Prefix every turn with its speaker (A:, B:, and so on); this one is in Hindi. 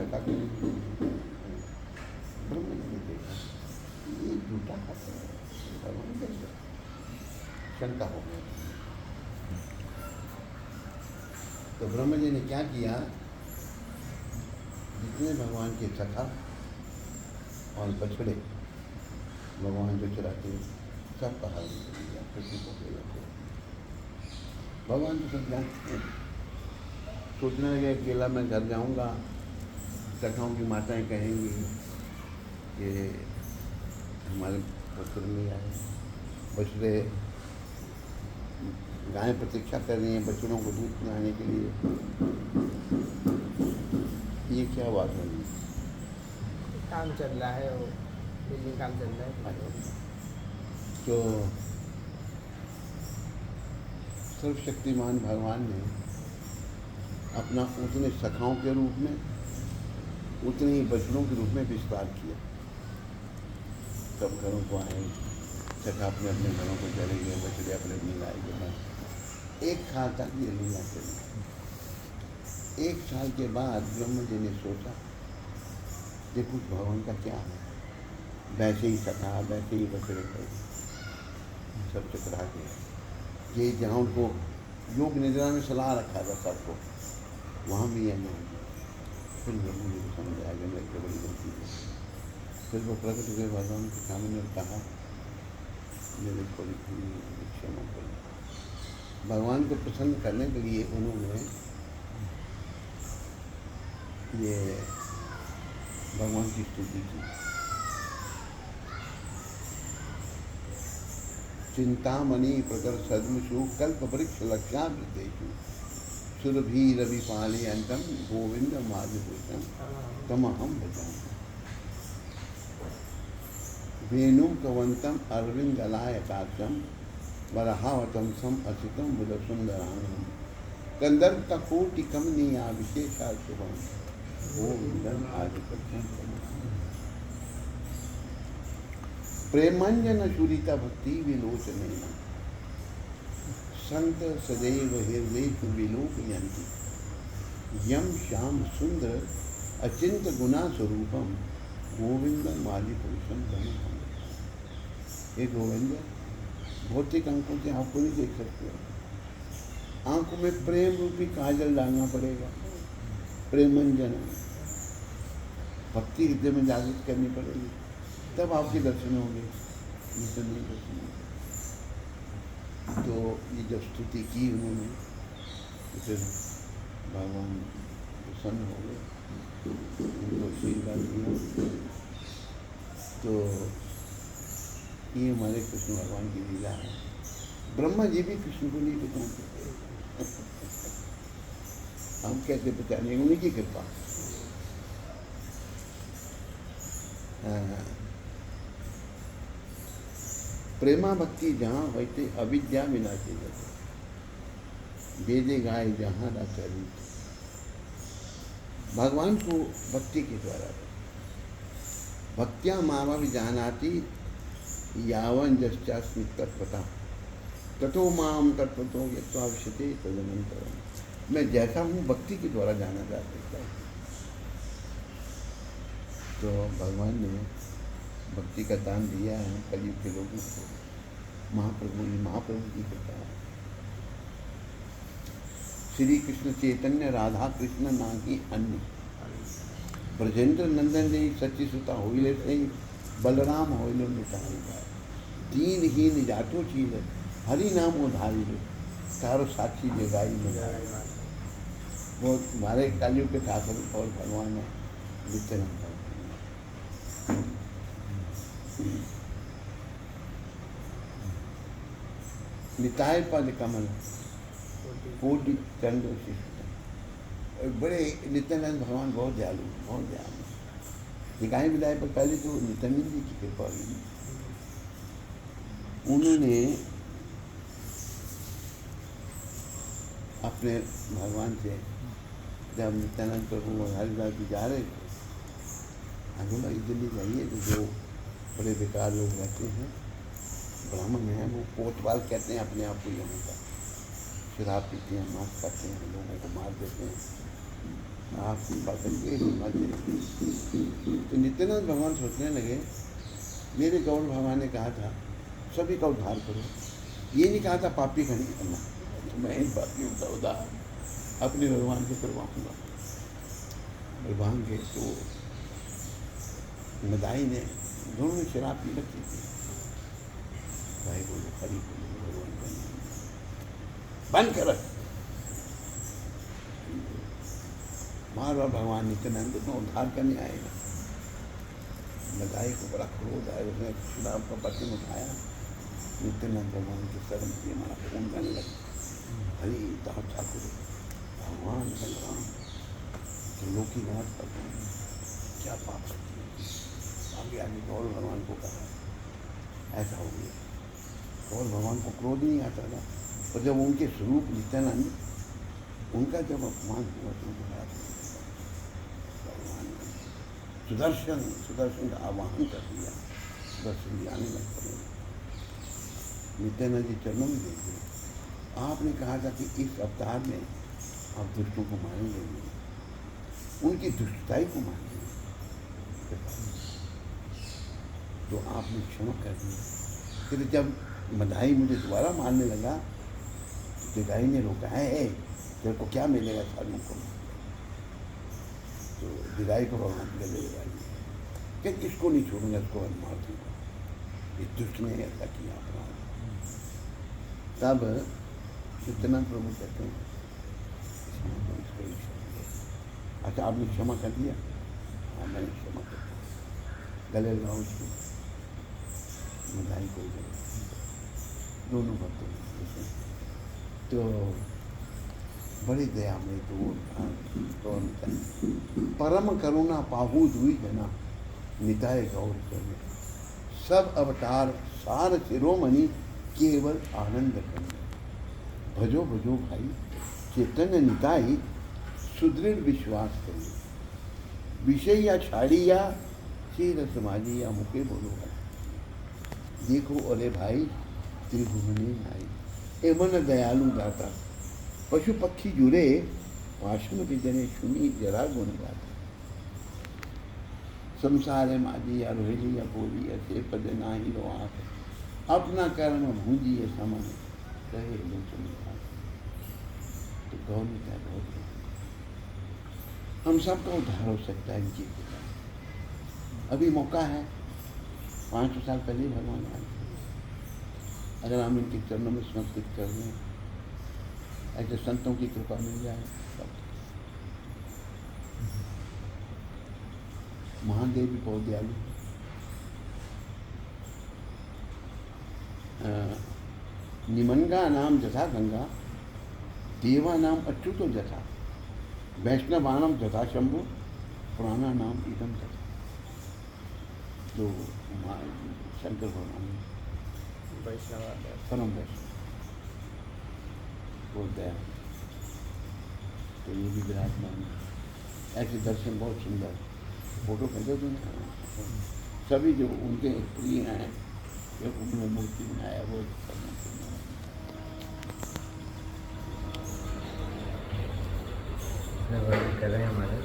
A: शंका करेंगे। ब्रह्मा जी ने देखा ये झूठा खाता है, भगवान देख रहे, शंका हो गया। तो ब्रह्मा जी ने क्या किया, जितने भगवान के सखा और बछड़े भगवान जो चराते सब का हाल कर दिया, किसी को केला को। भगवान तो सब जानते हैं, सोचने लगे अकेला मैं घर जाऊंगा, सखाओं की माताएं कहेंगी कि हमारे पुत्र नहीं आए, बछड़े गायें प्रतीक्षा कर रही हैं बछड़ों को दूध पिलाने के लिए। ये क्या बात है?
B: काम चल रहा है, वो बिल्डिंग काम चल रहा है।
A: तो सर्वशक्तिमान भगवान ने अपना उतने सखाओं के रूप में, उतने ही बछड़ों के रूप में विस्तार किया। सब घरों को आए, सखा अपने अपने घरों को चले गए, बछड़े अपने अपनी लाए के बाद 1 साल तक ये लीला चली। 1 साल के बाद ब्रह्मा जी ने सोचा देखो भगवान का क्या है, वैसे ही सखा वैसे ही बछड़े कर सब चकरा के ये जहाँ उनको योग निद्रा में सलाह रखा था सबको, वहाँ भी यह नहीं। फिर ब्रह्मा जी को समझ आया कि मेरी बड़ी गलती है। फिर वो प्रकट हुए भगवान के सामने कहा मेरे थोड़ी क्षमा करें। भगवान को प्रसन्न करने के लिए उन्होंने ये भगवान की स्तुति की। चिंतामणि प्रकर सद्मसु कल्प वृक्ष लक्ष्यावृतेषु सुरभि रवि पाली अंतम गोविंद माधुभूषण तमहम भजामि। वेणु कवंतम अरविंदलायकाक्षम वरहावतम सम असितम बुध सुंदरानम कंदर्प का कोटि कमनीया विशेषा शुभम गोविंदम आदिपत्यम प्रेमांजन शूरिता भक्ति विलोचने संत सदैव हृदय विलोकयन्ति यम श्याम सुंदर अचिंत गुणा स्वरूपम गोविंदम आदिपुरुषम तमहम। हे गोविंद, भौतिक आंखों से आपको नहीं देख सकते, आंखों में प्रेम रूपी काजल डालना पड़ेगा, प्रेमंजन भक्ति हृदय में जागृत करनी पड़ेगी, तब आपके दर्शन होंगे, ये तो नहीं दर्शन होंगे। तो ये जब स्तुति की उन्होंने तो फिर भगवान प्रसन्न हो गए, उनको आशीर्वाद दिया। तो ये हमारे कृष्ण भगवान की लीला है। ब्रह्मा जी भी कृष्ण को नहीं पहचानते, हम कैसे पहचानेंगे? उन्हीं की कृपा। प्रेमा भक्ति जहाँ होते अविद्या विनाशी जाते, वेदे गाय जहाँ राचारी। भगवान को भक्ति के द्वारा भक्त्या माम जानाति यावन जश्चास्मि तत्पता ततो माम तत्पतो यत्वाविशते तदनंतरम। मैं जैसा हूँ भक्ति के द्वारा जाना जा सकता है। तो भगवान ने भक्ति का दान दिया है कलयुग के लोगों को। महाप्रभु की कृपा है। श्री कृष्ण चैतन्य राधा कृष्ण नाकी अन्य ब्रजेंद्र नंदन ने सच्ची सुता होइले सही बलराम होइले मिटाई पाए। दीनहीन जातो चीज हरि नाम उधारी ले तारो साक्षी जगाई में। वो हमारे कलयुग के ठाकुर और भगवान है नित्यानंद। निताय पद कमल कोटि चंद्र शिष्ट। बड़े नित्यानंद भगवान बहुत दयालु, बहुत दयालु। निकाय विदाय पर पहले तो नित्यानंद जी की कृपा हुई। उन्होंने अपने भगवान से जब नित्यानंद प्रभु और हरिदास जी जा रहे थे, बोला दिल्ली जाइए तो जो बड़े बेकार लोग रहते हैं ब्राह्मण हैं, वो कोतवाल कहते हैं अपने आप को यहाँ का, शराब पीते हैं, मांस खाते हैं, लोगों को मार देते हैं, आपकी बातें के सुनना चाहिए। तो नित्यानंद भगवान सोचने लगे, मेरे गौर भगवान ने कहा था सभी का उद्धार करो, ये नहीं कहा था पापी का नहीं करना। तो मैं इन पापियों का उद्धार अपने भगवान से करवाऊँगा। भगवान के तो मदाई ने दोनों ने शराब पी रखी थी। भाई बोलो हरी बोलो भगवान का नाम बंद कर रख। बार बार भगवान नित्यानंद को उद्धार करने आएगा। मदाई को बड़ा क्रोध आया, उसने शराब का बर्तन उठाया, नित्यानंद भगवान के शरण किए, हमारा खून बहने लगा। हरी दाव ठाकुर भगवान बलराम जो लोकी नाथ भगवान क्या पाप करती है। आगे आगे गौर भगवान को कहा, ऐसा हो गया। गौर भगवान को क्रोध नहीं आता था, और जब उनके स्वरूप नित्यानंद उनका जब अपमान हुआ तो भगवान ने सुदर्शन का आवाहन कर दिया। सुदर्शन जी आने लग पड़े, नित्यानंद जी चरणों में देखिए। आपने कहा था कि इस अवतार में आप दुष्टों को मारेंगे, उनकी दुष्टताई को मारेंगे, तो आपने क्षमा कर दिया। फिर जब मदाई मुझे दोबारा मारने लगा तो दिगाई ने रोका है, तेरे को क्या मिलेगा सालों को। तो दिगाई को भगवान गले लगाई कि इसको नहीं छोड़ूंगा, इसको मार दूंगा, इस दुष्ट ने ऐसा किया अपराध। तब इतना प्रभु कहते हैं अच्छा आपने क्षमा कर दिया? हाँ मैंने क्षमा कर दिया। गले लगाओ उसको, मदाई को दोनों भक्तों तो बड़ी दया में तो परम करुणा पाहु दुई जना निताय गौर करने, सब अवतार सार शिरोमणि केवल आनंद करने। भजो भजो भाई चेतन निताई सुदृढ़ विश्वास करिए, विषय या छाड़ी या शीर समाजी या मुखे बोलो भाई। देखो अरे भाई त्रिभुवने आई एमन दयालु दाता, पशु पक्षी जुड़े भाषण विजने सुनी जरा गुण गाता। संसार माजी या रोहेली या बोली ऐसे पद नाही रो आंख, अपना कर्म भूंजी है समन कहे लोचन भाग। तो गौरी का बहुत हम सबका उद्धार हो सकता है इनकी कृपा। अभी मौका है, 500 साल पहले ही भगवान आए। अगर हम इनके चरणों में समर्पित कर दें, ऐसे संतों की कृपा मिल जाए सब। महादेव भी बहुत दयालु। निमंगा नाम जथा गंगा, देवा नाम अच्युतो जथा, वैष्णवानाम जथा शंभु, पुराना नाम इदम जथा। तो शंकर भगवान
B: वैष्णव
A: परम वैष्णव बहुत दया। तो ये भी विराजमान है। ऐसे दर्शन बहुत सुंदर, फोटो भेजो तो सभी जो उनके प्रिय हैं, जो उन्होंने मूर्ति बनाया वो
B: कर रहे हैं हमारे।